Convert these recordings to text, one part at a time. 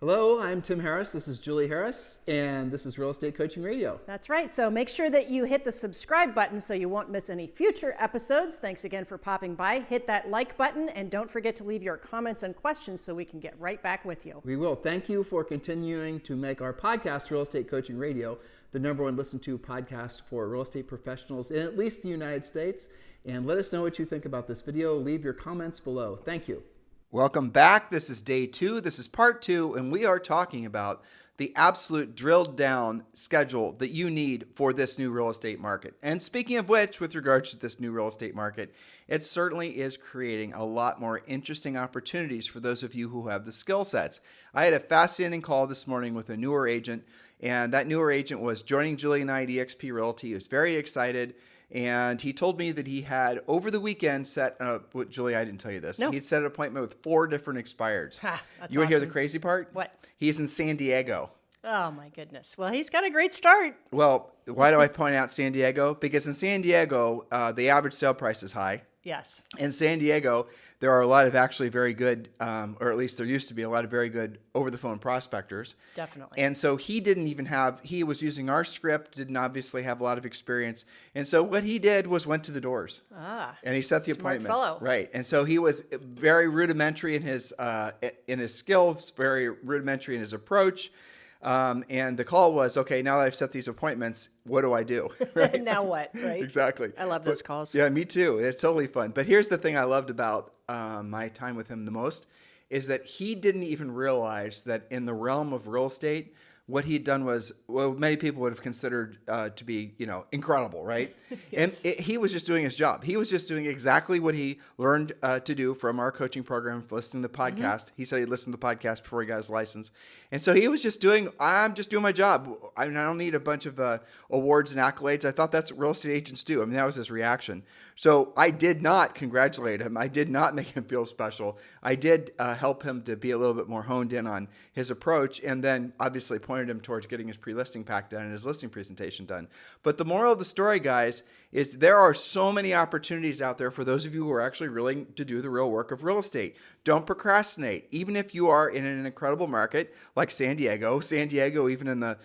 Hello, I'm Tim Harris. This is Julie Harris, and this is Real Estate Coaching Radio. That's right. So make sure that you hit the subscribe button so you won't miss any future episodes. Thanks again for popping by. Hit that like button, and don't forget to leave your comments and questions so we can get right back with you. We will. Thank you for continuing to make our podcast, Real Estate Coaching Radio, the #1 listened to podcast for real estate professionals in at least the United States. And let us know what you think about this video. Leave your comments below. Thank you. Welcome back. This is day 2. This is part 2, and we are talking about the absolute drilled down schedule that you need for this new real estate market. And speaking of which, with regards to this new real estate market, it certainly is creating a lot more interesting opportunities for those of you who have the skill sets. I had a fascinating call this morning with a newer agent, and that newer agent was joining Julie and I at eXp Realty. He was very excited. And he told me that he had, over the weekend, set up, Julie, I didn't tell you this. No. He'd set an appointment with 4 different expireds. That's You want to hear awesome. the crazy part? What? He's in San Diego. Oh, my goodness. Well, he's got a great start. Well, why do I point out San Diego? Because in San Diego, the average sale price is high. Yes. In San Diego, there are a lot of actually very good, or at least there used to be a lot of very good over-the-phone prospectors. Definitely. And so he didn't even have, he was using our script, didn't obviously have a lot of experience. And so what he did was went to the doors. And he set the smart appointments. fellow. Right. And so he was very rudimentary in his skills, very rudimentary in his approach. And the call was, okay, now that I've set these appointments, what do I do? Right? Now what, right? Exactly. I love those calls. Yeah, me too. It's totally fun. But here's the thing I loved about my time with him the most is that he didn't even realize that in the realm of real estate, what he'd done was, well, many people would have considered to be, incredible, right? Yes. And he was just doing his job. He was just doing exactly what he learned to do from our coaching program, listening to the podcast. Mm-hmm. He said he listened to the podcast before he got his license. And so he was just doing, I'm just doing my job. I don't need a bunch of awards and accolades. I thought that's what real estate agents do. I mean, that was his reaction. So I did not congratulate him. I did not make him feel special. I did help him to be a little bit more honed in on his approach, and then obviously pointed him towards getting his pre-listing pack done and his listing presentation done. But the moral of the story, guys, is there are so many opportunities out there for those of you who are actually willing to do the real work of real estate. Don't procrastinate. Even if you are in an incredible market like San Diego, even in the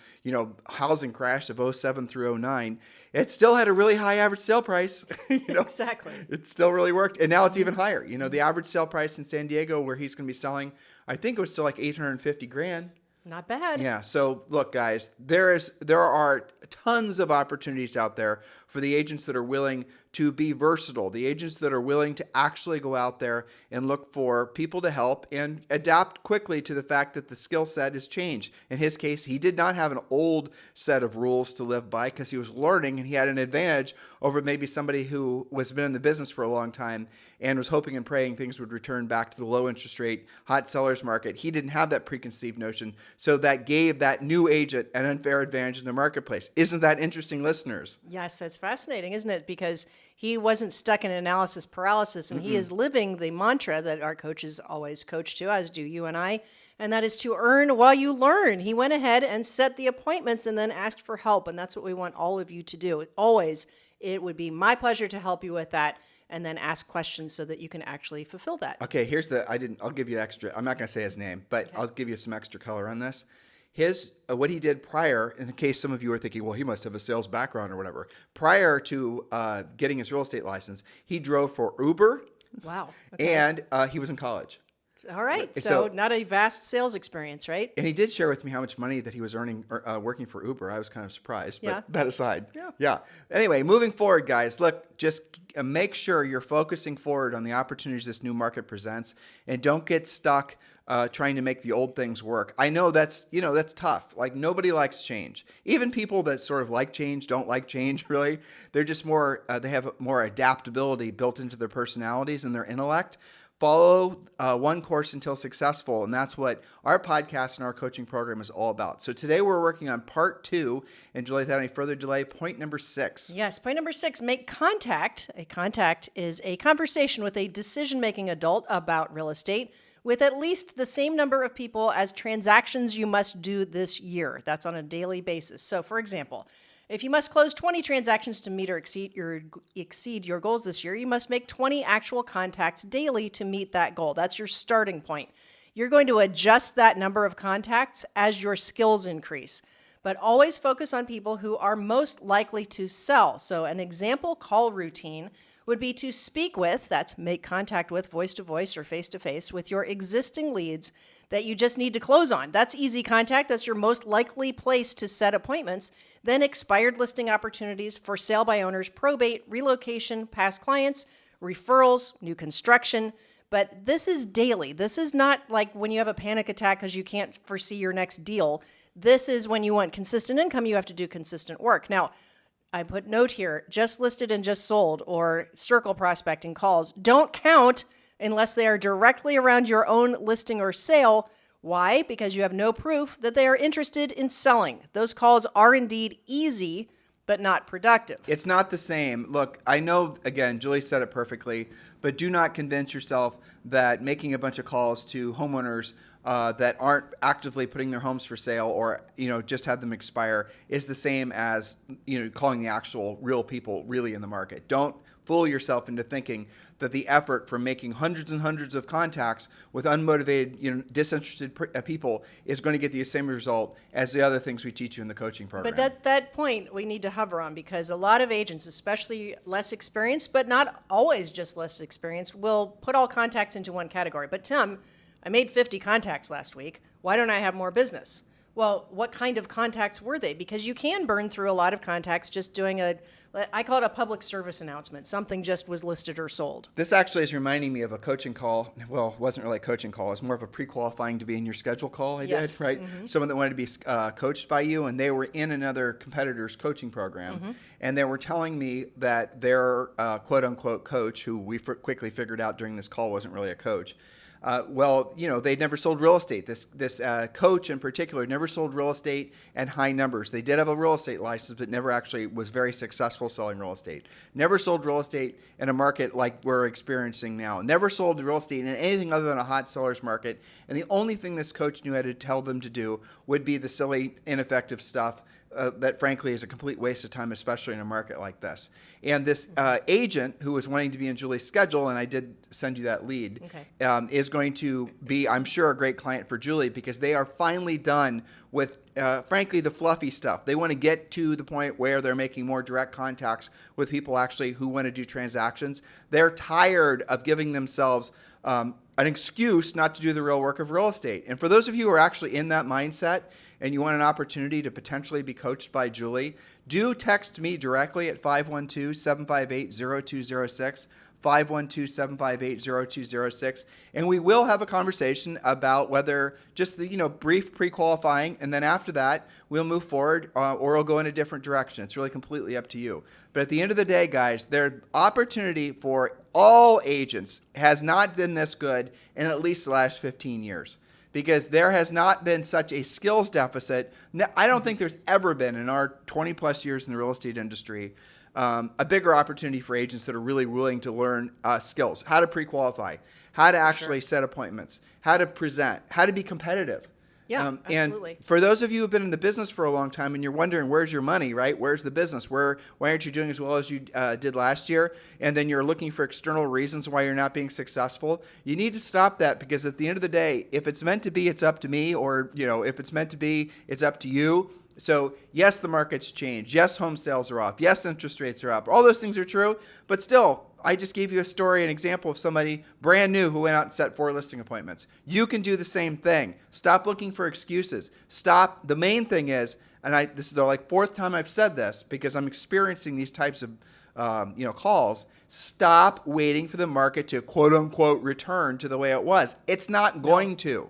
housing crash of 07 through 09, it still had a really high average sale price. Exactly. It still really worked. And now it's even higher. The average sale price in San Diego where he's going to be selling, I think it was still like $850,000. Not bad. Yeah. So look, guys, there are tons of opportunities out there for the agents that are willing to be versatile, the agents that are willing to actually go out there and look for people to help and adapt quickly to the fact that the skill set has changed. In his case, he did not have an old set of rules to live by because he was learning, and he had an advantage over maybe somebody who was been in the business for a long time and was hoping and praying things would return back to the low interest rate, hot sellers market. He didn't have that preconceived notion. So that gave that new agent an unfair advantage in the marketplace. Isn't that interesting, listeners? Yes, it's fascinating, isn't it? Because he wasn't stuck in analysis paralysis, and he is living the mantra that our coaches always coach to, as do you and I, and that is to earn while you learn. He went ahead and set the appointments and then asked for help, and that's what we want all of you to do. Always, it would be my pleasure to help you with that, and then ask questions so that you can actually fulfill that. Okay, I'll give you extra. I'm not going to say his name, but okay. I'll give you some extra color on this. What he did prior, in case some of you are thinking, well, he must have a sales background or whatever. Prior to getting his real estate license, he drove for Uber. Wow. Okay. And he was in college. All right. So not a vast sales experience, right? And he did share with me how much money that he was earning working for Uber. I was kind of surprised, but that aside. Yeah. Anyway, moving forward, guys, look, just make sure you're focusing forward on the opportunities this new market presents, and don't get stuck trying to make the old things work. I know that's tough. Like, nobody likes change. Even people that sort of like change don't like change, really. They're just more, they have more adaptability built into their personalities and their intellect. Follow one course until successful, and that's what our podcast and our coaching program is all about. So today we're working on part 2, and Julie, without any further delay, point number 6. Yes, point number 6, make contact. A contact is a conversation with a decision-making adult about real estate with at least the same number of people as transactions you must do this year. That's on a daily basis. So, for example, if you must close 20 transactions to meet or exceed your goals this year, you must make 20 actual contacts daily to meet that goal. That's your starting point. You're going to adjust that number of contacts as your skills increase. But always focus on people who are most likely to sell. So an example call routine would be to speak with, that's make contact with, voice to voice or face to face, with your existing leads that you just need to close on. That's easy contact. That's your most likely place to set appointments. Then expired listing opportunities for sale by owners, probate, relocation, past clients, referrals, new construction. But this is daily. This is not like when you have a panic attack because you can't foresee your next deal. This is when you want consistent income, you have to do consistent work. Now, I put note here, just listed and just sold or circle prospecting calls don't count unless they are directly around your own listing or sale. Why? Because you have no proof that they are interested in selling. Those calls are indeed easy, but not productive. It's not the same. Look, I know, again, Julie said it perfectly, but do not convince yourself that making a bunch of calls to homeowners that aren't actively putting their homes for sale or, just have them expire is the same as, calling the actual real people really in the market. Don't fool yourself into thinking that the effort from making hundreds and hundreds of contacts with unmotivated, disinterested people is going to get the same result as the other things we teach you in the coaching program. But that point we need to hover on, because a lot of agents, especially less experienced, but not always just less experienced, will put all contacts into one category. But Tim, I made 50 contacts last week. Why don't I have more business? Well, what kind of contacts were they? Because you can burn through a lot of contacts just doing I call it a public service announcement. Something just was listed or sold. This actually is reminding me of a coaching call. Well, it wasn't really a coaching call. It was more of a pre-qualifying to be in your schedule call I did, right? Mm-hmm. Someone that wanted to be coached by you, and they were in another competitor's coaching program. Mm-hmm. And they were telling me that their quote-unquote coach, who we quickly figured out during this call wasn't really a coach, they'd never sold real estate. This coach in particular never sold real estate at high numbers. They did have a real estate license, but never actually was very successful selling real estate. Never sold real estate in a market like we're experiencing now. Never sold real estate in anything other than a hot seller's market. And the only thing this coach knew how to tell them to do would be the silly, ineffective stuff that frankly is a complete waste of time, especially in a market like this. And this agent who was wanting to be in Julie's schedule, and I did send you that lead, is going to be, I'm sure, a great client for Julie, because they are finally done with, frankly, the fluffy stuff. They want to get to the point where they're making more direct contacts with people actually who want to do transactions. They're tired of giving themselves an excuse not to do the real work of real estate. And for those of you who are actually in that mindset and you want an opportunity to potentially be coached by Julie, do text me directly at 512-758-0206, 512-758-0206, and we will have a conversation about whether just the brief pre-qualifying, and then after that we'll move forward or we'll go in a different direction. It's really completely up to you. But at the end of the day, guys, their opportunity for all agents has not been this good in at least the last 15 years. Because there has not been such a skills deficit. I don't think there's ever been in our 20 plus years in the real estate industry a bigger opportunity for agents that are really willing to learn skills, how to pre-qualify, how to actually set appointments, how to present, how to be competitive. Yeah, absolutely. And for those of you who have been in the business for a long time and you're wondering, where's your money, right? Where's the business? Why aren't you doing as well as you did last year? And then you're looking for external reasons why you're not being successful. You need to stop that, because at the end of the day, if it's meant to be, it's up to me, or, if it's meant to be, it's up to you. So yes, the market's changed. Yes, home sales are off. Yes, interest rates are up. All those things are true, but still, I just gave you a story, an example of somebody brand new who went out and set 4 listing appointments. You can do the same thing. Stop looking for excuses. Stop. The main thing is, and this is the 4th time I've said this because I'm experiencing these types of calls. Stop waiting for the market to quote unquote return to the way it was. It's not going to.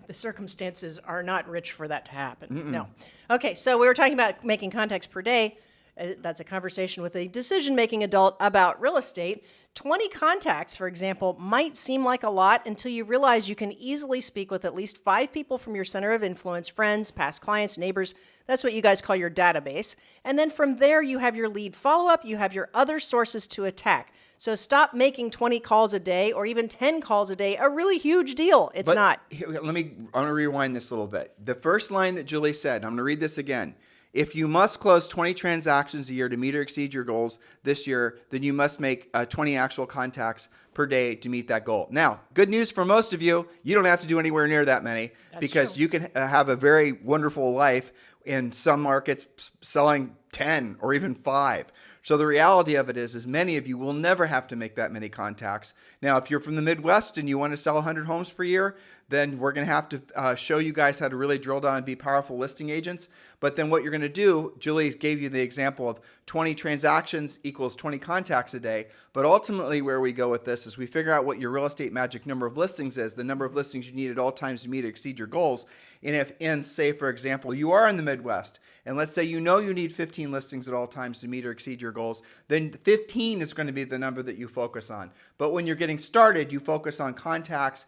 The circumstances are not rich for that to happen. Mm-mm. No. Okay, so we were talking about making contacts per day. That's a conversation with a decision-making adult about real estate. 20 contacts, for example, might seem like a lot until you realize you can easily speak with at least 5 people from your center of influence, friends, past clients, neighbors. That's what you guys call your database. And then from there, you have your lead follow-up, you have your other sources to attack. So stop making 20 calls a day or even 10 calls a day a really huge deal. It's not. I want to rewind this a little bit. The first line that Julie said, I'm going to read this again. If you must close 20 transactions a year to meet or exceed your goals this year, then you must make 20 actual contacts per day to meet that goal. Now, good news for most of you, you don't have to do anywhere near that many because you can have a very wonderful life in some markets selling 10 or even 5. So the reality of it is many of you will never have to make that many contacts. Now, if you're from the Midwest and you want to sell 100 homes per year, then we're going to have to show you guys how to really drill down and be powerful listing agents. But then what you're going to do, Julie gave you the example of 20 transactions equals 20 contacts a day. But ultimately where we go with this is we figure out what your real estate magic number of listings is, the number of listings you need at all times to meet or exceed your goals. And if say, for example, you are in the Midwest, and let's say you need 15 listings at all times to meet or exceed your goals, then 15 is going to be the number that you focus on. But when you're getting started, you focus on contacts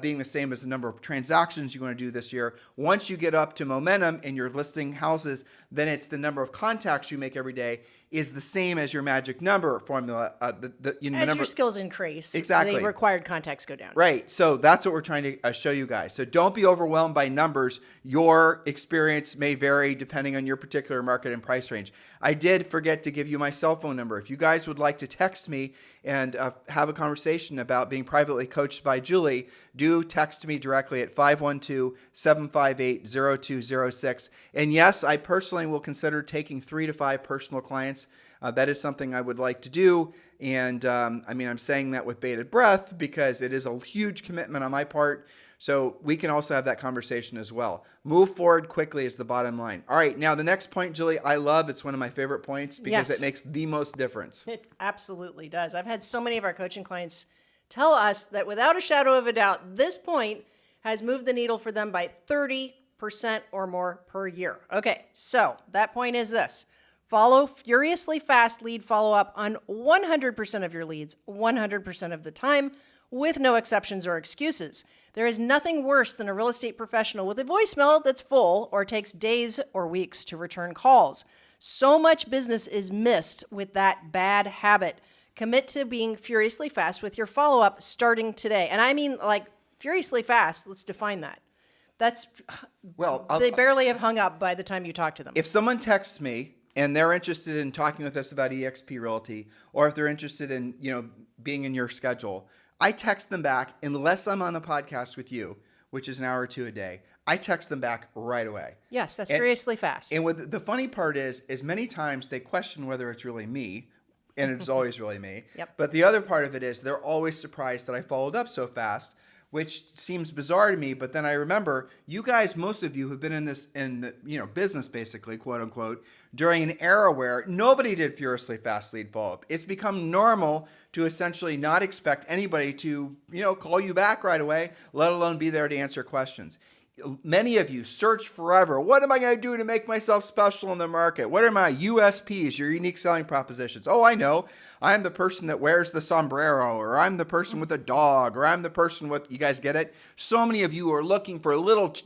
being the same as the number of transactions you want to do this year. Once you get up to momentum and you're listing houses, then it's the number of contacts you make every day is the same as your magic number formula. The number, your skills increase, exactly, the required contacts go down. Right. So that's what we're trying to show you guys. So don't be overwhelmed by numbers. Your experience may vary depending on your particular market and price range. I did forget to give you my cell phone number. If you guys would like to text me and have a conversation about being privately coached by Julie, do text me directly at 512-758-0206. And yes, I personally will consider taking 3 to 5 personal clients. That is something I would like to do. And I'm saying that with bated breath because it is a huge commitment on my part. So we can also have that conversation as well. Move forward quickly is the bottom line. All right. Now, the next point, Julie, I love. It's one of my favorite points because it makes the most difference. It absolutely does. I've had so many of our coaching clients tell us that without a shadow of a doubt, this point has moved the needle for them by 30% or more per year. Okay. So that point is this. Follow furiously fast lead follow-up on 100% of your leads, 100% of the time, with no exceptions or excuses. There is nothing worse than a real estate professional with a voicemail that's full or takes days or weeks to return calls. So much business is missed with that bad habit. Commit to being furiously fast with your follow-up starting today. And I mean, like, furiously fast, let's define that. That's, they barely have hung up by the time you talk to them. If someone texts me and they're interested in talking with us about eXp Realty, or if they're interested in, being in your schedule, I text them back unless I'm on the podcast with you, which is an hour or 2 a day. I text them back right away. Yes, that's furiously fast. And the funny part is many times they question whether it's really me, and it's always really me. Yep. But the other part of it is they're always surprised that I followed up so fast, which seems bizarre to me. But then I remember you guys, most of you have been in the business basically, quote unquote, during an era where nobody did furiously fast lead follow-up. It's become normal to essentially not expect anybody to, call you back right away, let alone be there to answer questions. Many of you search forever. What am I going to do to make myself special in the market? What are my USPs, your unique selling propositions? Oh, I know. I'm the person that wears the sombrero, or I'm the person with a dog, or I'm the person with, you guys get it? So many of you are looking for little,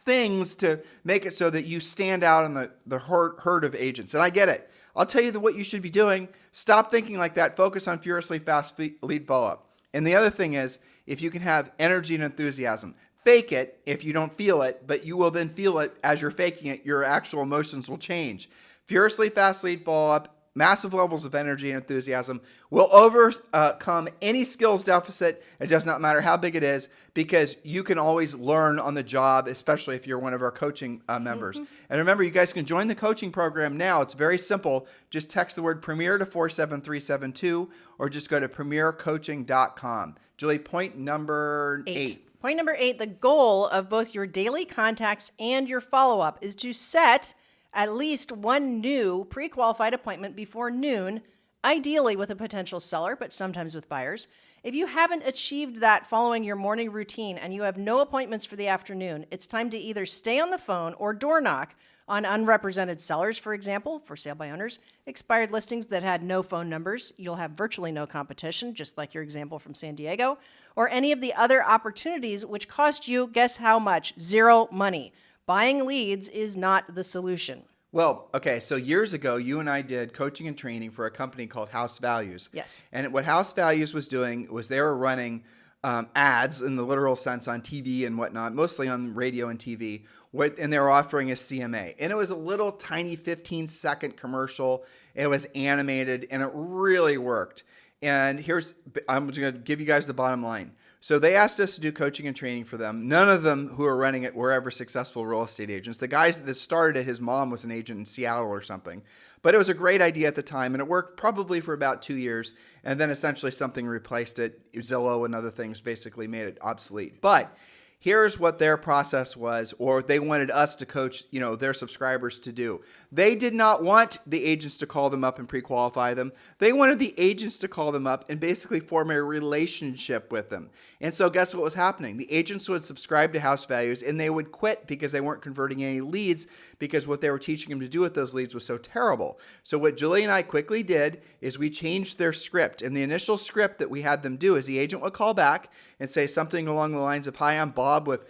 things to make it so that you stand out in the herd of agents. And I get it. I'll tell you what you should be doing. Stop thinking like that. Focus on furiously fast lead follow-up. And the other thing is, if you can have energy and enthusiasm, fake it if you don't feel it, but you will then feel it as you're faking it. Your actual emotions will change. Furiously fast lead follow-up, massive levels of energy and enthusiasm will overcome any skills deficit. It does not matter how big it is, because you can always learn on the job, especially if you're one of our coaching members. And remember, you guys can join the coaching program now. It's very simple. Just text the word Premier to 47372 or just go to premiercoaching.com. Julie, point number 8. Point number 8, the goal of both your daily contacts and your follow-up is to set at least one new pre-qualified appointment before noon, ideally with a potential seller, but sometimes with buyers. If you haven't achieved that following your morning routine and you have no appointments for the afternoon, it's time to either stay on the phone or door knock on unrepresented sellers, for example, for sale by owners, expired listings that had no phone numbers. You'll have virtually no competition, just like your example from San Diego, or any of the other opportunities which cost you, guess how much? 0 money. Buying leads is not the solution. Well, okay, so years ago, you and I did coaching and training for a company called House Values. Yes. And what House Values was doing was they were running ads in the literal sense on TV and whatnot, mostly on radio and TV. And they were offering a CMA. And it was a little tiny 15-second commercial. It was animated, and it really worked. And I'm going to give you guys the bottom line. So they asked us to do coaching and training for them. None of them who are running it were ever successful real estate agents. The guys that started it, his mom was an agent in Seattle or something. But it was a great idea at the time, and it worked probably for about 2 years. And then essentially something replaced it. Zillow and other things basically made it obsolete. But here's what their process was, or they wanted us to coach, their subscribers to do. They did not want the agents to call them up and pre-qualify them. They wanted the agents to call them up and basically form a relationship with them. And so guess what was happening? The agents would subscribe to House Values, and they would quit because they weren't converting any leads, because what they were teaching them to do with those leads was so terrible. So what Julie and I quickly did is we changed their script. And the initial script that we had them do is the agent would call back and say something along the lines of, "Hi, I'm Bob with,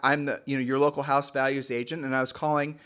I'm the, your local House Values agent, and I was calling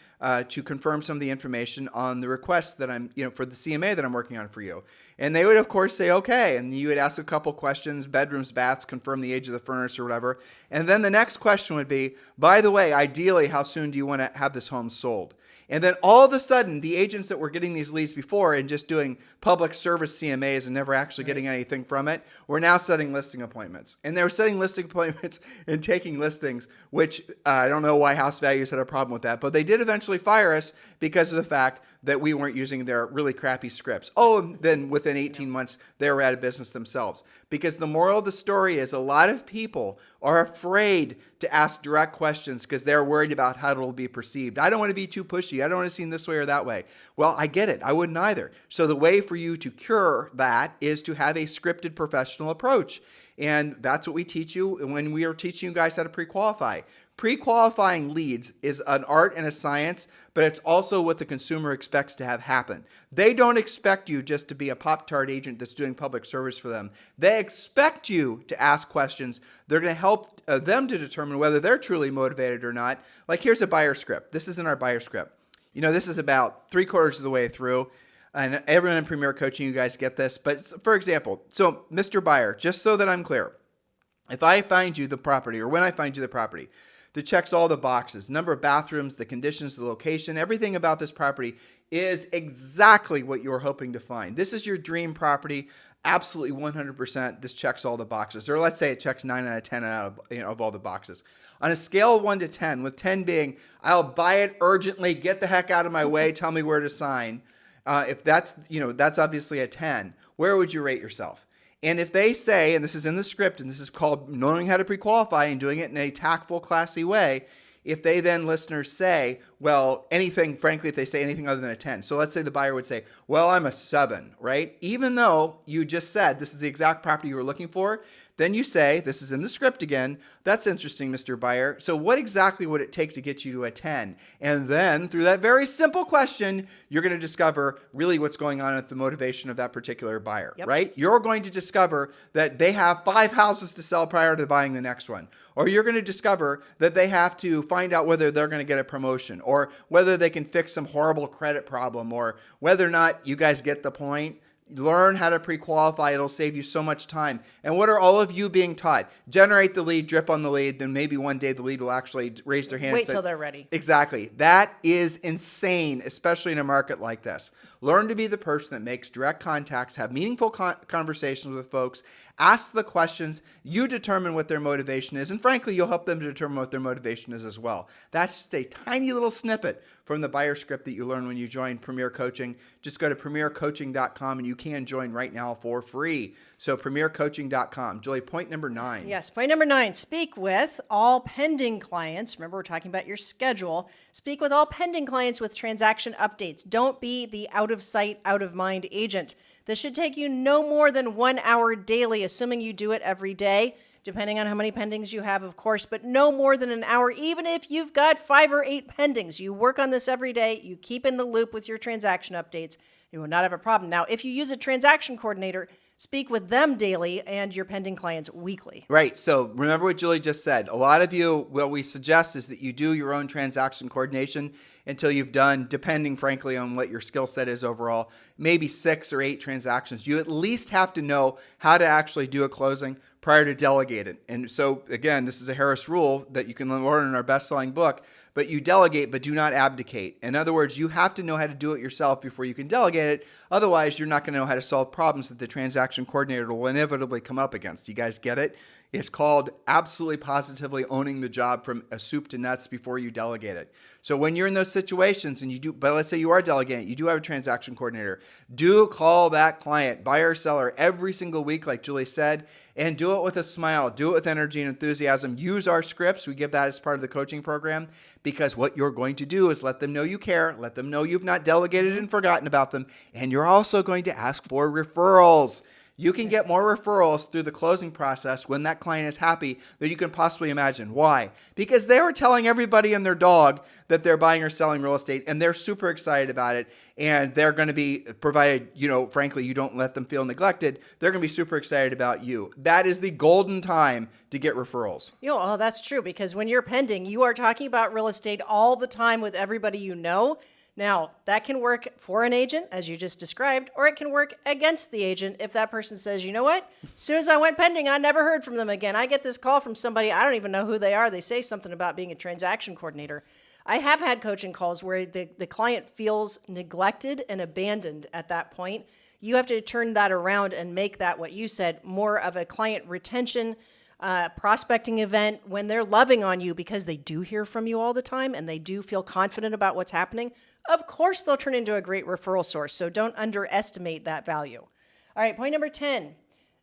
to confirm some of the information on the request that I'm, for the CMA that I'm working on for you." And they would, of course, say, okay. And you would ask a couple questions, bedrooms, baths, confirm the age of the furnace or whatever. And then the next question would be, by the way, ideally, how soon do you want to have this home sold? And then all of a sudden, the agents that were getting these leads before and just doing public service CMAs and never actually getting anything from it were now setting listing appointments. And they were setting listing appointments and taking listings, which I don't know why House Values had a problem with that. But they did eventually fire us because of the fact that we weren't using their really crappy scripts. Oh, and then within 18 months, they were out of business themselves. Because the moral of the story is a lot of people are afraid to ask direct questions because they're worried about how it'll be perceived. I don't want to be too pushy. I don't want to seem this way or that way. Well, I get it. I wouldn't either. So the way for you to cure that is to have a scripted professional approach. And that's what we teach you when we are teaching you guys how to pre-qualify. Pre-qualifying leads is an art and a science, but it's also what the consumer expects to have happen. They don't expect you just to be a Pop-Tart agent that's doing public service for them. They expect you to ask questions. They're going to help them to determine whether they're truly motivated or not. Like, here's a buyer script. This isn't our buyer script. This is about 3/4 of the way through. And everyone in Premier Coaching, you guys get this. But for example, so Mr. Buyer, just so that I'm clear, if I find you the property, or when I find you the property, that checks all the boxes, number of bathrooms, the conditions, the location, everything about this property is exactly what you're hoping to find. This is your dream property. Absolutely 100%. This checks all the boxes. Or let's say it checks 9 out of 10 out of all the boxes. On a scale of 1 to 10, with 10 being, I'll buy it urgently, get the heck out of my way, tell me where to sign. If that's obviously a 10, where would you rate yourself? And if they say, and this is in the script, and this is called knowing how to pre-qualify and doing it in a tactful, classy way, if they then, listeners, say, well, anything, frankly, if they say anything other than a 10. So let's say the buyer would say, well, I'm a 7, right? Even though you just said this is the exact property you were looking for, then you say, this is in the script again, that's interesting, Mr. Buyer. So what exactly would it take to get you to a 10? And then through that very simple question, you're going to discover really what's going on at the motivation of that particular buyer, right? You're going to discover that they have 5 houses to sell prior to buying the next one. Or you're going to discover that they have to find out whether they're going to get a promotion, or whether they can fix some horrible credit problem, or whether or not, you guys get the point. Learn how to pre-qualify. It'll save you so much time. And what are all of you being taught? Generate the lead, drip on the lead, then maybe one day the lead will actually raise their hand. Wait till they're ready. Exactly. That is insane, especially in a market like this. Learn to be the person that makes direct contacts, have meaningful conversations with folks, ask the questions, you determine what their motivation is, and frankly, you'll help them to determine what their motivation is as well. That's just a tiny little snippet from the buyer script that you learn when you join Premier Coaching. Just go to premiercoaching.com and you can join right now for free. So premiercoaching.com. Julie, point number 9. Yes, point number 9. Speak with all pending clients. Remember, we're talking about your schedule. Speak with all pending clients with transaction updates. Don't be the out of sight, out of mind agent. This should take you no more than 1 hour daily, assuming you do it every day, depending on how many pendings you have, of course, but no more than an hour, even if you've got 5 or 8 pendings. You work on this every day. You keep in the loop with your transaction updates. You will not have a problem. Now, if you use a transaction coordinator, speak with them daily and your pending clients weekly. Right. So remember what Julie just said. A lot of you, what we suggest is that you do your own transaction coordination until you've done, depending, frankly, on what your skill set is overall, maybe 6 or 8 transactions. You at least have to know how to actually do a closing. prior to delegating. And so, again, this is a Harris rule that you can learn in our best-selling book, but you delegate, but do not abdicate. In other words, you have to know how to do it yourself before you can delegate it. Otherwise, you're not going to know how to solve problems that the transaction coordinator will inevitably come up against. You guys get it? It's called absolutely positively owning the job from a soup to nuts before you delegate it. So when you're in those situations and you do, but let's say you are delegating, you do have a transaction coordinator, do call that client, buyer or seller, every single week, like Julie said, and do it with a smile, do it with energy and enthusiasm. Use our scripts. We give that as part of the coaching program, because what you're going to do is let them know you care, let them know you've not delegated and forgotten about them, and you're also going to ask for referrals. You can get more referrals through the closing process when that client is happy than you can possibly imagine. Why? Because they were telling everybody and their dog that they're buying or selling real estate, and they're super excited about it, and they're going to be provided, frankly, you don't let them feel neglected. They're going to be super excited about you. That is the golden time to get referrals. Oh, that's true, because when you're pending, you are talking about real estate all the time with everybody you know. Now, that can work for an agent, as you just described, or it can work against the agent if that person says, you know what, as soon as I went pending, I never heard from them again. I get this call from somebody, I don't even know who they are. They say something about being a transaction coordinator. I have had coaching calls where the client feels neglected and abandoned at that point. You have to turn that around and make that, what you said, more of a client retention prospecting event when they're loving on you, because they do hear from you all the time and they do feel confident about what's happening. Of course, they'll turn into a great referral source, so don't underestimate that value. All right, point number 10.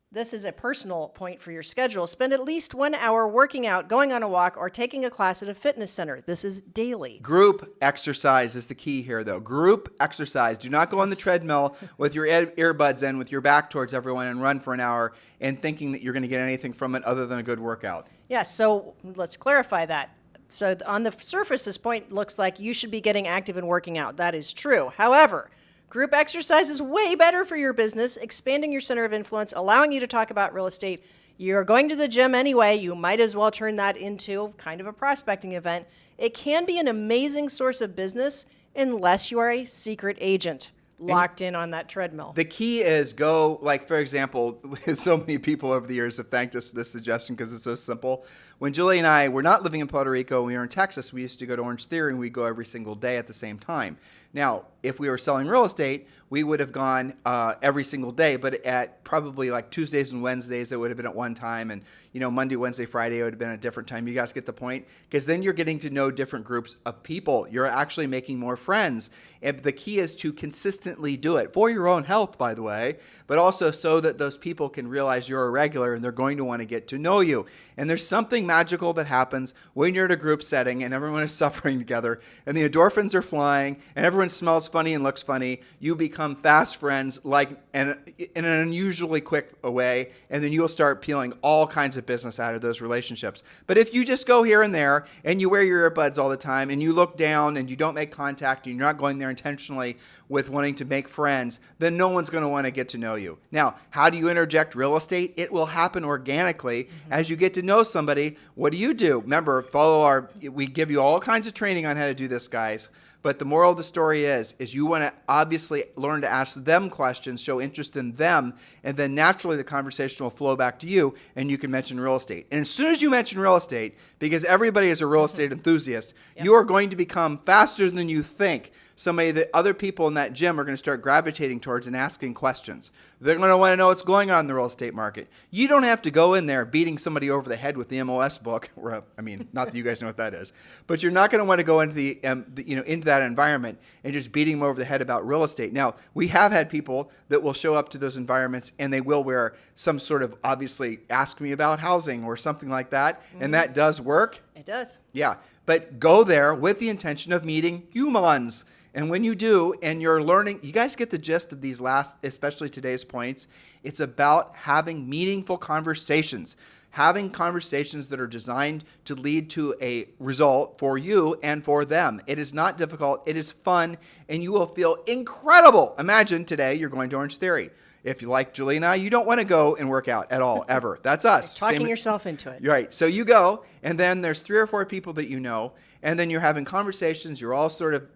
This is a personal point for your schedule. Spend at least 1 hour working out, going on a walk, or taking a class at a fitness center. This is daily. Group exercise is the key here, though. Group exercise. Do not go on the treadmill with your earbuds in, with your back towards everyone, and run for an hour and thinking that you're going to get anything from it other than a good workout. Yes, so let's clarify that. So on the surface, this point looks like you should be getting active and working out. That is true. However, group exercise is way better for your business, expanding your center of influence, allowing you to talk about real estate. You're going to the gym anyway. You might as well turn that into kind of a prospecting event. It can be an amazing source of business unless you are a secret agent locked in on that treadmill. The key is go, like, for example, so many people over the years have thanked us for this suggestion because it's so simple. When Julie and I were not living in Puerto Rico, we were in Texas, we used to go to Orange Theory, and we'd go every single day at the same time. Now, if we were selling real estate, we would have gone every single day, but at probably like Tuesdays and Wednesdays, it would have been at one time, and Monday, Wednesday, Friday, it would have been at a different time. You guys get the point? Because then you're getting to know different groups of people. You're actually making more friends. And the key is to consistently do it for your own health, by the way, but also so that those people can realize you're a regular and they're going to want to get to know you. And there's something magical that happens when you're at a group setting and everyone is suffering together and the endorphins are flying and everyone smells funny and looks funny. You become fast friends, in an unusually quick way, and then you'll start peeling all kinds of business out of those relationships. But if you just go here and there and you wear your earbuds all the time and you look down and you don't make contact and you're not going there intentionally with wanting to make friends, then no one's going to want to get to know you. Now, how do you interject real estate? It will happen organically as you get to know somebody. What do? Remember, we give you all kinds of training on how to do this, guys. But the moral of the story is you want to obviously learn to ask them questions, show interest in them, and then naturally the conversation will flow back to you and you can mention real estate. And as soon as you mention real estate, because everybody is a real estate enthusiast, you are going to become faster than you think somebody that other people in that gym are going to start gravitating towards and asking questions. They're going to want to know what's going on in the real estate market. You don't have to go in there beating somebody over the head with the MLS book. Not that you guys know what that is, but you're not going to want to go into into that environment and just beating them over the head about real estate. Now, we have had people that will show up to those environments and they will wear some sort of, obviously, ask me about housing or something like that, and that does work. It does. Yeah, but go there with the intention of meeting humans. And when you do, and you're learning, you guys get the gist of these especially today's points. It's about having meaningful conversations, having conversations that are designed to lead to a result for you and for them. It is not difficult. It is fun, and you will feel incredible. Imagine today you're going to Orange Theory. If you like Julie and I, you don't want to go and work out at all, ever. That's us. Talking yourself into it. Right. So you go, and then there's 3 or 4 people that you know, and then you're having conversations. You're all sort of,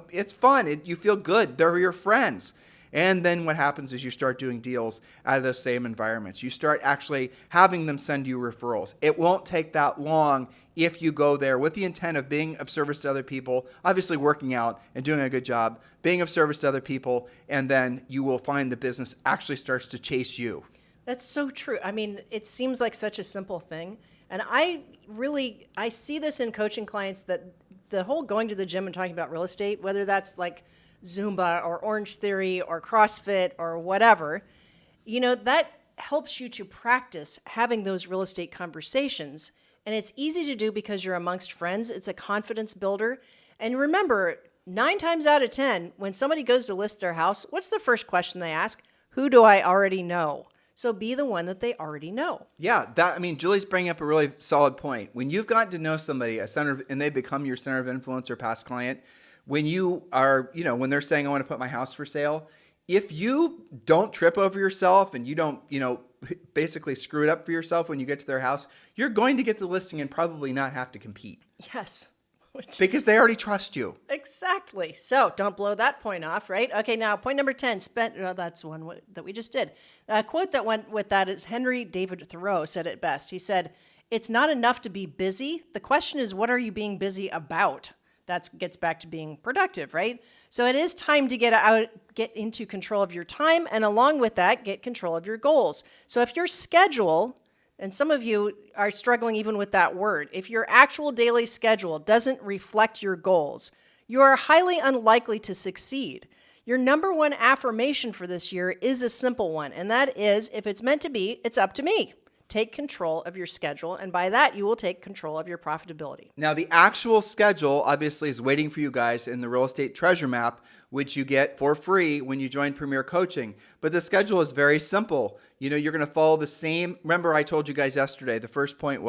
it's fun. You feel good. They're your friends. And then what happens is you start doing deals out of those same environments. You start actually having them send you referrals. It won't take that long if you go there with the intent of being of service to other people, obviously working out and doing a good job, being of service to other people, and then you will find the business actually starts to chase you. That's so true. I mean, it seems like such a simple thing. And I see this in coaching clients, that the whole going to the gym and talking about real estate, whether that's like Zumba or Orange Theory or CrossFit or whatever, that helps you to practice having those real estate conversations. And it's easy to do because you're amongst friends. It's a confidence builder. And remember, 9 times out of 10, when somebody goes to list their house, what's the first question they ask? Who do I already know? So be the one that they already know. Yeah, Julie's bringing up a really solid point. When you've gotten to know somebody, and they become your center of influence or past client, when you are, when they're saying, I want to put my house for sale, if you don't trip over yourself and you don't, basically screw it up for yourself when you get to their house, you're going to get the listing and probably not have to compete. Yes. Because they already trust you. Exactly. So don't blow that point off, right? Okay, now point number 10, that's one that we just did. A quote that went with that is Henry David Thoreau said it best. He said, "It's not enough to be busy. The question is, what are you being busy about?" That gets back to being productive, right? So it is time to get into control of your time, and along with that, get control of your goals. So if your schedule, and some of you are struggling even with that word, if your actual daily schedule doesn't reflect your goals, you are highly unlikely to succeed. Your number one affirmation for this year is a simple one, and that is, if it's meant to be, it's up to me. Take control of your schedule, and by that, you will take control of your profitability. Now, the actual schedule obviously is waiting for you guys in the Real Estate Treasure Map, which you get for free when you join Premier Coaching. But the schedule is very simple. You're going to follow the same. Remember, I told you guys yesterday, the first point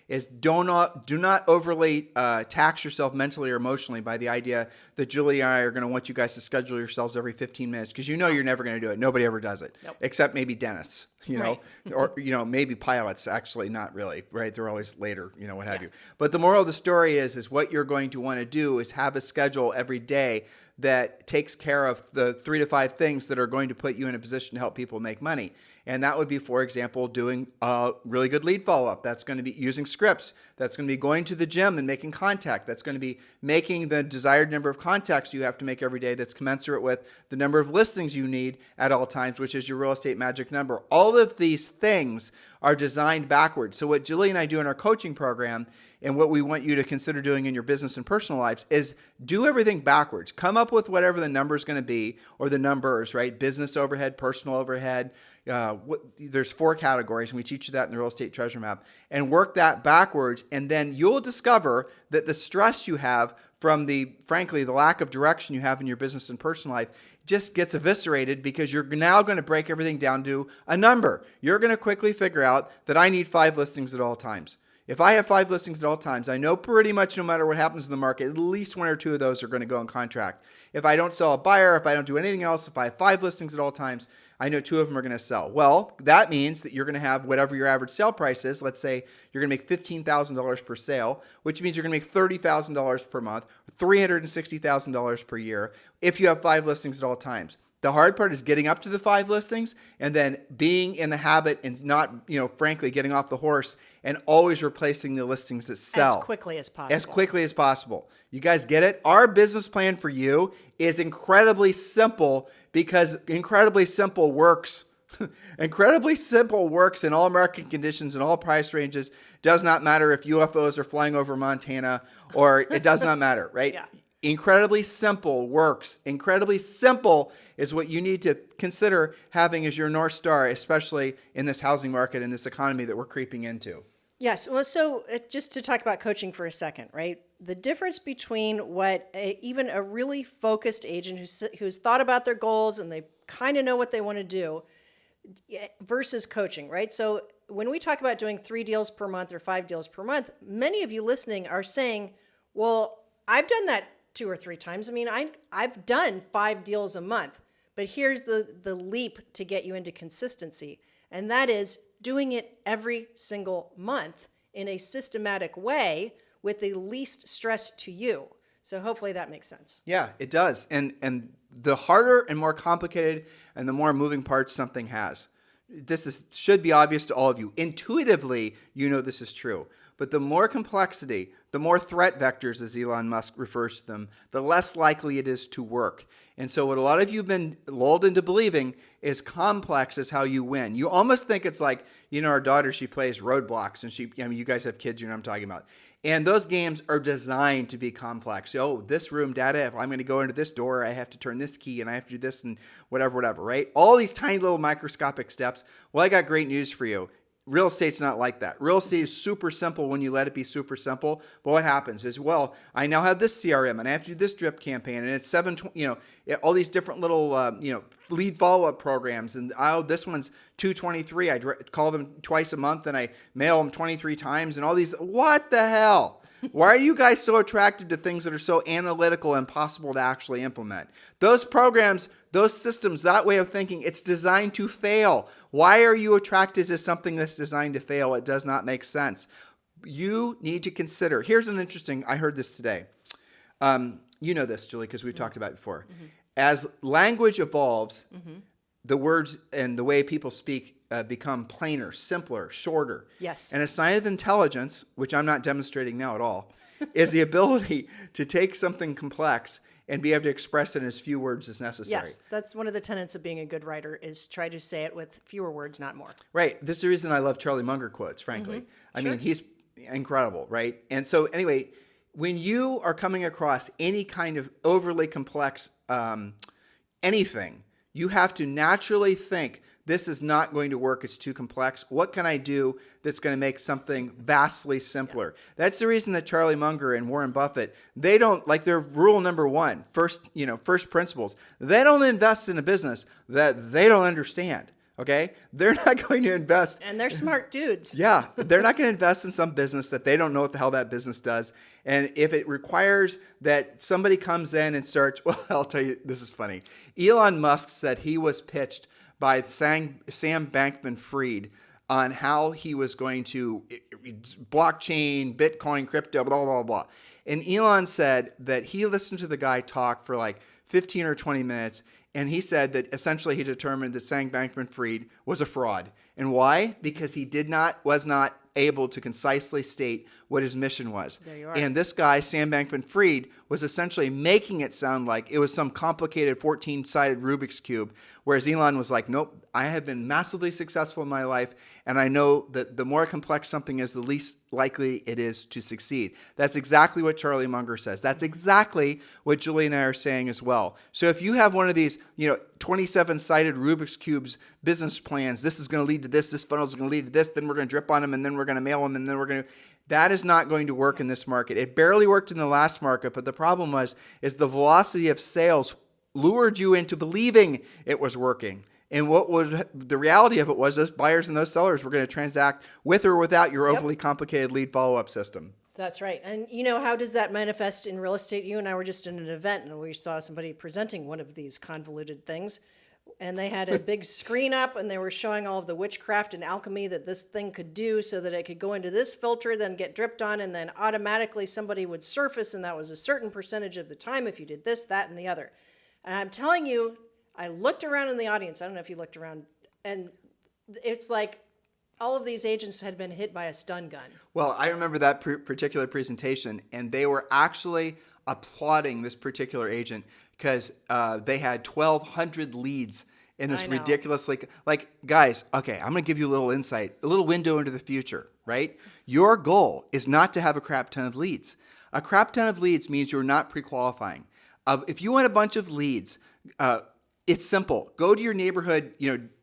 is do not overly tax yourself mentally or emotionally by the idea that Julie and I are going to want you guys to schedule yourselves every 15 minutes, because you're never going to do it. Nobody ever does it, Nope. except maybe dentists, Right. or maybe pilots. Actually, not really, right? They're always later, what have you. But the moral of the story is what you're going to want to do is have a schedule every day that takes care of the 3 to 5 things that are going to put you in a position to help people make money. And that would be, for example, doing a really good lead follow-up. That's going to be using scripts. That's going to be going to the gym and making contact. That's going to be making the desired number of contacts you have to make every day that's commensurate with the number of listings you need at all times, which is your real estate magic number. All of these things are designed backwards. So what Julie and I do in our coaching program, and what we want you to consider doing in your business and personal lives, is do everything backwards. Come up with whatever the number is going to be, or the numbers, right? Business overhead, personal overhead. There's 4 categories, and we teach you that in the Real Estate Treasure Map. And work that backwards, and then you'll discover that the stress you have from the lack of direction you have in your business and personal life just gets eviscerated, because you're now going to break everything down to a number. You're going to quickly figure out that I need 5 listings at all times. If I have 5 listings at all times, I know pretty much no matter what happens in the market, at least 1 or 2 of those are going to go in contract. If I don't sell a buyer, if I don't do anything else, if I have 5 listings at all times, I know 2 of them are going to sell. Well, that means that you're going to have whatever your average sale price is. Let's say you're going to make $15,000 per sale, which means you're going to make $30,000 per month, $360,000 per year if you have 5 listings at all times. The hard part is getting up to the 5 listings and then being in the habit and not, getting off the horse and always replacing the listings that sell. As quickly as possible. As quickly as possible. You guys get it? Our business plan for you is incredibly simple, because incredibly simple works. Incredibly simple works in all market conditions and all price ranges. Does not matter if UFOs are flying over Montana, or it does not matter, right? Yeah. Incredibly simple works. Incredibly simple is what you need to consider having as your North Star, especially in this housing market and this economy that we're creeping into. Yes. Well, so just to talk about coaching for a second, right? The difference between what even a really focused agent who's thought about their goals and they kind of know what they want to do versus coaching, right? So when we talk about doing 3 deals per month or 5 deals per month, many of you listening are saying, well, I've done that 2 or 3 times. I mean, I've done 5 deals a month, but here's the leap to get you into consistency. And that is doing it every single month in a systematic way with the least stress to you. So hopefully that makes sense. Yeah, it does. And the harder and more complicated and the more moving parts something has. Should be obvious to all of you. Intuitively, you know this is true. But the more complexity, the more threat vectors, as Elon Musk refers to them, the less likely it is to work. And so what a lot of you have been lulled into believing is complex is how you win. You almost think it's like, our daughter, she plays Roadblocks, and you guys have kids, you know what I'm talking about. And those games are designed to be complex. This room data, if I'm going to go into this door, I have to turn this key and I have to do this and whatever, right? All these tiny little microscopic steps. Well, I got great news for you. Real estate's not like that. Real estate is super simple when you let it be super simple. But what happens is, I now have this CRM and I have to do this drip campaign, and it's all these different little, lead follow-up programs. And this one's 223. I call them twice a month and I mail them 23 times and all these. What the hell? Why are you guys so attracted to things that are so analytical and impossible to actually implement? Those programs, those systems, that way of thinking, it's designed to fail. Why are you attracted to something that's designed to fail? It does not make sense. You need to consider. Here's an interesting, I heard this today. You know this, Julie, because we've talked about it before. Mm-hmm. As language evolves, the words and the way people speak become plainer, simpler, shorter. Yes. And a sign of intelligence, which I'm not demonstrating now at all, is the ability to take something complex and be able to express it in as few words as necessary. Yes, that's one of the tenets of being a good writer, is try to say it with fewer words, not more. Right. This is the reason I love Charlie Munger quotes, frankly. I mean, he's incredible, right? And so anyway, when you are coming across any kind of overly complex anything, you have to naturally think, this is not going to work. It's too complex. What can I do that's going to make something vastly simpler? Yeah. That's the reason that Charlie Munger and Warren Buffett, they don't, like their rule number one, first principles, they don't invest in a business that they don't understand. Okay? They're not going to invest. And they're smart dudes. Yeah. They're not going to invest in some business that they don't know what the hell that business does. And if it requires that somebody comes in and starts, I'll tell you, this is funny. Elon Musk said he was pitched by Sam Bankman-Fried on how he was going to blockchain, Bitcoin, crypto, blah, blah, blah. And Elon said that he listened to the guy talk for like 15 or 20 minutes, and he said that essentially he determined that Sam Bankman-Fried was a fraud. And why? Because he was not able to concisely state what his mission was. There you are. And this guy, Sam Bankman-Fried, was essentially making it sound like it was some complicated 14-sided Rubik's Cube, whereas Elon was like, nope, I have been massively successful in my life, and I know that the more complex something is, the least likely it is to succeed. That's exactly what Charlie Munger says. That's exactly what Julie and I are saying as well. So if you have one of these, 27-sided Rubik's Cubes business plans, this is going to lead to this funnel is going to lead to this, then we're going to drip on them, and then we're going to mail them, and then we're going to... That is not going to work in this market. It barely worked in the last market, but the problem is the velocity of sales lured you into believing it was working. And the reality of it was those buyers and those sellers were going to transact with or without your overly complicated lead follow-up system. That's right. And how does that manifest in real estate? You and I were just in an event and we saw somebody presenting one of these convoluted things. And they had a big screen up and they were showing all of the witchcraft and alchemy that this thing could do so that it could go into this filter, then get dripped on, and then automatically somebody would surface, and that was a certain percentage of the time if you did this, that, and the other. And I'm telling you, I looked around in the audience. I don't know if you looked around, and it's like all of these agents had been hit by a stun gun. Well, I remember that particular presentation, and they were actually applauding this particular agent because they had 1,200 leads in this ridiculously, guys, okay, I'm going to give you a little insight, a little window into the future, right? Your goal is not to have a crap ton of leads. A crap ton of leads means you're not pre-qualifying. If you want a bunch of leads, it's simple. Go to your neighborhood,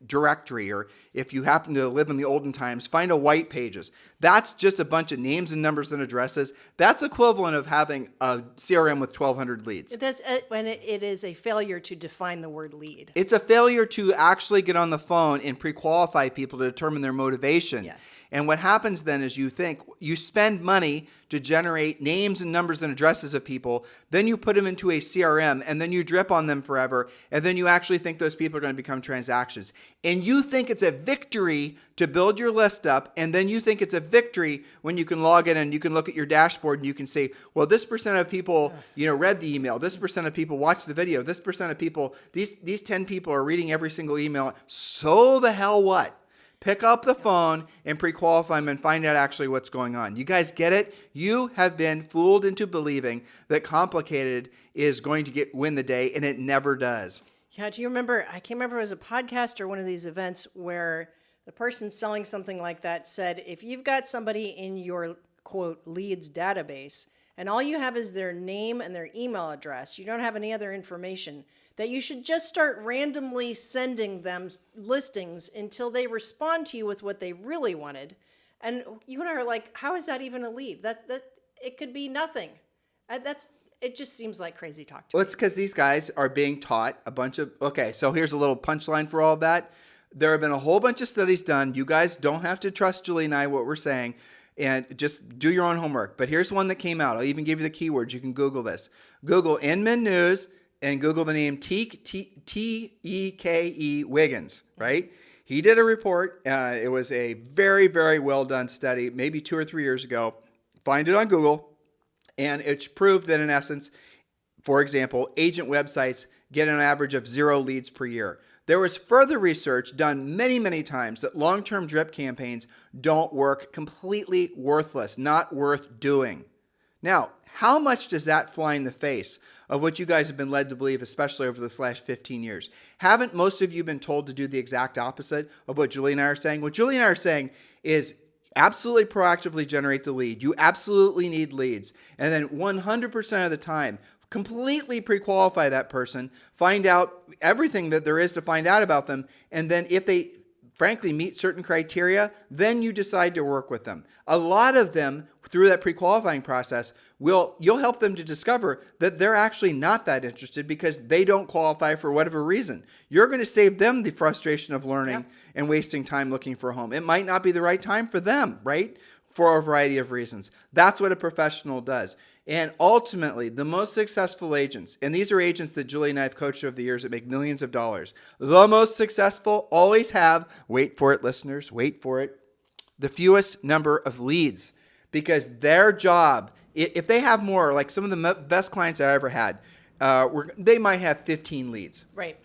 directory, or if you happen to live in the olden times, find a white pages. That's just a bunch of names and numbers and addresses. That's equivalent of having a CRM with 1,200 leads. That's when it is a failure to define the word lead. It's a failure to actually get on the phone and pre-qualify people to determine their motivation. Yes. And what happens then is you spend money to generate names and numbers and addresses of people. Then you put them into a CRM, and then you drip on them forever. And then you actually think those people are going to become transactions. And you think it's a victory to build your list up. And then you think it's a victory when you can log in and you can look at your dashboard and you can say, well, this percent of people, read the email. This percent of people watched the video. This percent of people, these 10 people are reading every single email. So the hell what? Pick up the phone and pre-qualify them and find out actually what's going on. You guys get it? You have been fooled into believing that complicated is going to win the day, and it never does. Yeah, do you remember, I can't remember if it was a podcast or one of these events where the person selling something like that said, if you've got somebody in your, quote, leads database, and all you have is their name and their email address, you don't have any other information, that you should just start randomly sending them listings until they respond to you with what they really wanted. And you and I are like, how is that even a lead? That it could be nothing. It just seems like crazy talk to me. Well, it's because these guys are being taught a bunch of, okay, so here's a little punchline for all of that. There have been a whole bunch of studies done. You guys don't have to trust Julie and I, what we're saying, and just do your own homework. But here's one that came out. I'll even give you the keywords. You can Google this. Google Inman News and Google the name T-E-K-E Wiggins, right? He did a report. It was a very, very well done study, maybe 2 or 3 years ago. Find it on Google. And it's proved that in essence, for example, agent websites get an average of 0 leads per year. There was further research done many, many times that long-term drip campaigns don't work, completely worthless, not worth doing. Now, how much does that fly in the face of what you guys have been led to believe, especially over this last 15 years? Haven't most of you been told to do the exact opposite of what Julie and I are saying? What Julie and I are saying is absolutely proactively generate the lead. You absolutely need leads. And then 100% of the time, completely pre-qualify that person, find out everything that there is to find out about them, and then if they frankly meet certain criteria, then you decide to work with them. A lot of them, through that pre-qualifying process, you'll help them to discover that they're actually not that interested because they don't qualify for whatever reason. You're going to save them the frustration of learning and wasting time looking for a home. It might not be the right time for them, right? For a variety of reasons. That's what a professional does. And ultimately, the most successful agents, and these are agents that Julie and I have coached over the years that make millions of dollars, the most successful always have, wait for it, listeners, wait for it, the fewest number of leads. Because their job, if they have more, like some of the best clients I ever had, they might have 15 leads. Right.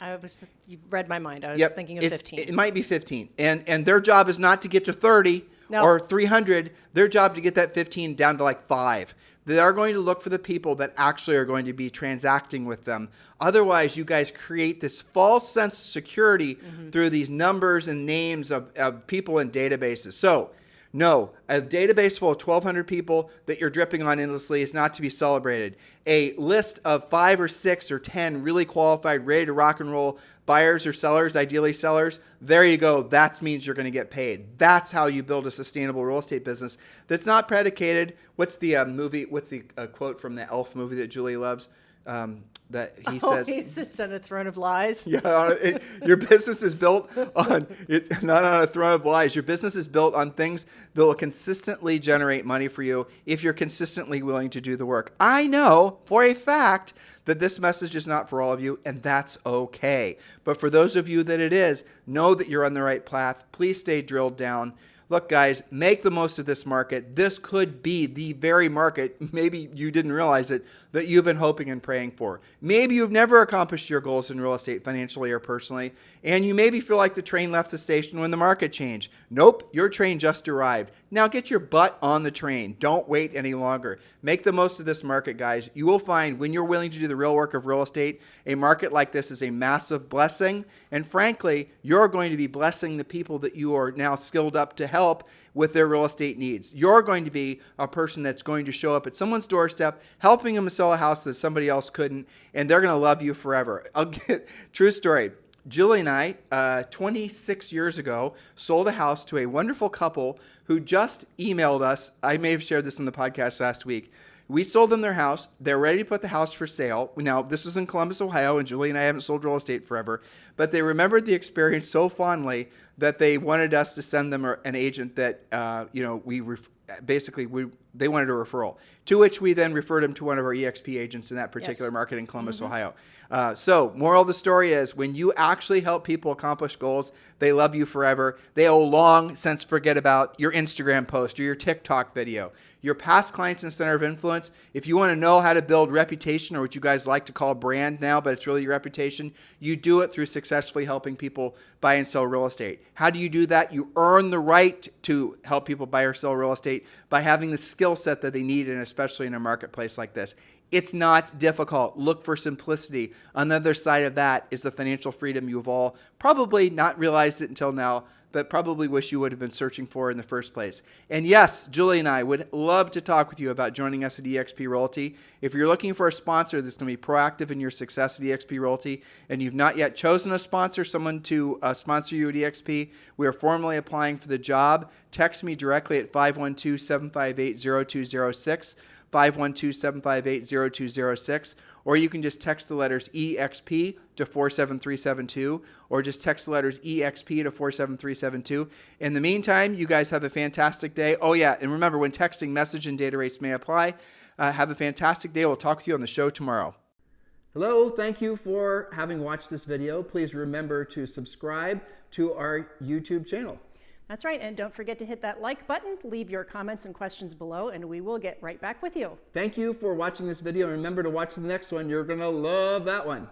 You read my mind. I was thinking of 15. It might be 15. And their job is not to get to 30 or 300. Their job to get that 15 down to like 5. They are going to look for the people that actually are going to be transacting with them. Otherwise, you guys create this false sense of security through these numbers and names of people in databases. So, no, a database full of 1,200 people that you're dripping on endlessly is not to be celebrated. A list of 5 or 6 or 10 really qualified, ready to rock and roll buyers or sellers, ideally sellers, there you go. That means you're going to get paid. That's how you build a sustainable real estate business that's not predicated. What's the movie? What's the quote from the Elf movie that Julie loves? That he says, he sits on a throne of lies. Yeah, your business is built on not on a throne of lies. Your business is built on things that will consistently generate money for you if you're consistently willing to do the work. I know for a fact that this message is not for all of you, and that's okay. But for those of you that it is, know that you're on the right path. Please stay drilled down. Look, guys, make the most of this market. This could be the very market, maybe you didn't realize it, that you've been hoping and praying for. Maybe you've never accomplished your goals in real estate financially or personally, and you maybe feel like the train left the station when the market changed. Nope, your train just arrived. Now get your butt on the train. Don't wait any longer. Make the most of this market, guys. You will find when you're willing to do the real work of real estate, a market like this is a massive blessing. And frankly, you're going to be blessing the people that you are now skilled up to help with their real estate needs. You're going to be a person that's going to show up at someone's doorstep, helping them sell a house that somebody else couldn't, and they're going to love you forever. True story. Julie and I, 26 years ago, sold a house to a wonderful couple who just emailed us. I may have shared this in the podcast last week. We sold them their house. They're ready to put the house for sale. Now, this was in Columbus, Ohio, and Julie and I haven't sold real estate forever, but they remembered the experience so fondly that they wanted us to send them an agent that, they wanted a referral, to which we then referred them to one of our EXP agents in that particular market in Columbus, Ohio. So moral of the story is, when you actually help people accomplish goals, they love you forever. They will long since forget about your Instagram post or your TikTok video. Your past clients and center of influence, if you want to know how to build reputation, or what you guys like to call brand now, but it's really your reputation, you do it through successfully helping people buy and sell real estate. How do you do that? You earn the right to help people buy or sell real estate by having the skill set that they need, and especially in a marketplace like this. It's not difficult. Look for simplicity. On the other side of that is the financial freedom you've all probably not realized it until now, but probably wish you would have been searching for in the first place. And yes, Julie and I would love to talk with you about joining us at eXp Realty. If you're looking for a sponsor that's going to be proactive in your success at eXp Realty, and you've not yet chosen a sponsor, someone to sponsor you at eXp, we are formally applying for the job. Text me directly at 512-758-0206. 512-758-0206, or you can just text the letters EXP to 47372, or just text the letters EXP to 47372. In the meantime, you guys have a fantastic day. Oh yeah, and remember, when texting, message and data rates may apply. Have a fantastic day. We'll talk with you on the show tomorrow. Hello, thank you for having watched this video. Please remember to subscribe to our YouTube channel. That's right, and don't forget to hit that like button, leave your comments and questions below, and we will get right back with you. Thank you for watching this video, and remember to watch the next one. You're going to love that one.